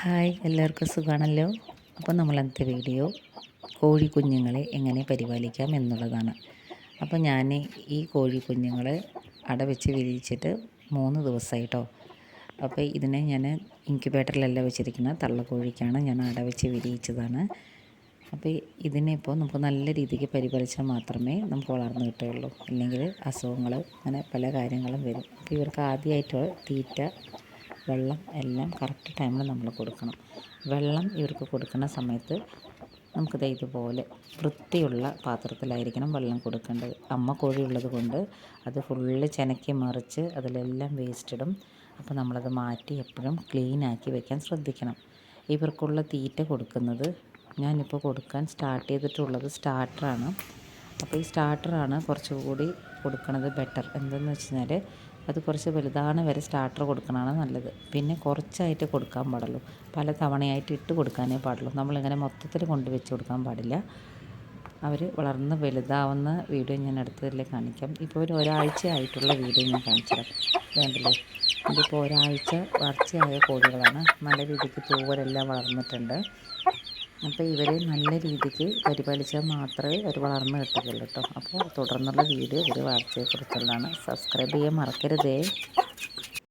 Hi, എല്ലാവർക്കും സുഖമാണല്ലോ. അപ്പോൾ നമ്മളത്തെ വീഡിയോ കോഴി കുഞ്ഞുങ്ങളെ എങ്ങനെ പരിപാലിക്കാം എന്നുള്ളതാണ്. അപ്പോൾ ഞാൻ ഈ കോഴി കുഞ്ഞുങ്ങളെ അടവെച്ച് വിരിയിച്ചിട്ട് 3 ദിവസമായിട്ടോ. അപ്പോൾ ഇതിനെ ഞാൻ ഇൻക്യുബേറ്ററിലല്ല വെച്ചിരിക്കുന്നത്, തള്ളക്കോഴിക്കാണ് ഞാൻ അടവെച്ച് വിരിയിച്ചതാണ്. അപ്പോൾ ഇതിനെ ഇപ്പോൾ നമുക്ക് നല്ല രീതിക്ക് പരിപാലിച്ചാൽ മാത്രമേ നമുക്ക് വളർന്നു കിട്ടുകയുള്ളൂ. അല്ലെങ്കിൽ അസുഖങ്ങൾ അങ്ങനെ പല കാര്യങ്ങളും വരും. അപ്പോൾ ഇവർക്ക് ആദ്യമായിട്ട് തീറ്റ, വെള്ളം എല്ലാം കറക്റ്റ് ടൈമിൽ നമ്മൾ കൊടുക്കണം. വെള്ളം ഇവർക്ക് കൊടുക്കുന്ന സമയത്ത് നമുക്കിത് ഇതുപോലെ വൃത്തിയുള്ള പാത്രത്തിലായിരിക്കണം വെള്ളം കൊടുക്കേണ്ടത്. അമ്മ കോഴി ഉള്ളത് കൊണ്ട് അത് ഫുള്ള് ചെനക്കി മറിച്ച് അതിലെല്ലാം വേസ്റ്റ് ഇടും. അപ്പോൾ നമ്മളത് മാറ്റി എപ്പോഴും ക്ലീനാക്കി വെക്കാൻ ശ്രദ്ധിക്കണം. ഇവർക്കുള്ള തീറ്റ കൊടുക്കുന്നത് ഞാനിപ്പോൾ കൊടുക്കാൻ സ്റ്റാർട്ട് ചെയ്തിട്ടുള്ളത് സ്റ്റാർട്ടറാണ്. അപ്പോൾ ഈ സ്റ്റാർട്ടറാണ് കുറച്ചുകൂടി കൊടുക്കുന്നത് ബെറ്റർ. എന്തെന്ന് വെച്ച് കഴിഞ്ഞാൽ അത് കുറച്ച് വലുതാണ് വരെ സ്റ്റാർട്ടർ കൊടുക്കണതാണ് നല്ലത്. പിന്നെ കുറച്ചായിട്ട് കൊടുക്കാൻ പാടുള്ളൂ, പല തവണയായിട്ട് ഇട്ട് കൊടുക്കാനേ പാടുള്ളൂ. നമ്മളിങ്ങനെ മൊത്തത്തിൽ കൊണ്ടുവച്ച് കൊടുക്കാൻ പാടില്ല. അവർ വളർന്ന് വലുതാവുന്ന വീഡിയോ ഞാൻ അടുത്തതിൽ കാണിക്കാം. ഇപ്പോൾ ഒരാഴ്ച ആയിട്ടുള്ള വീഡിയോ ഞാൻ കാണിച്ചുതരാം. വേണ്ടല്ലോ, ഇതിപ്പോൾ ഒരാഴ്ച വളർച്ചയായ കോഴികളാണ്. നല്ല രീതിക്ക് തൂവലെല്ലാം വളർന്നിട്ടുണ്ട്. അപ്പോൾ ഇവരെ നല്ല രീതിക്ക് പരിപാലിച്ചാൽ മാത്രമേ അവർ വളർന്ന് കിട്ടുകയുള്ളൂ കേട്ടോ. അപ്പോൾ തുടർന്നുള്ള വീഡിയോ ഇവർ വളർച്ചയെക്കുറിച്ചുള്ളതാണ്. സബ്സ്ക്രൈബ് ചെയ്യാൻ മറക്കരുതേ.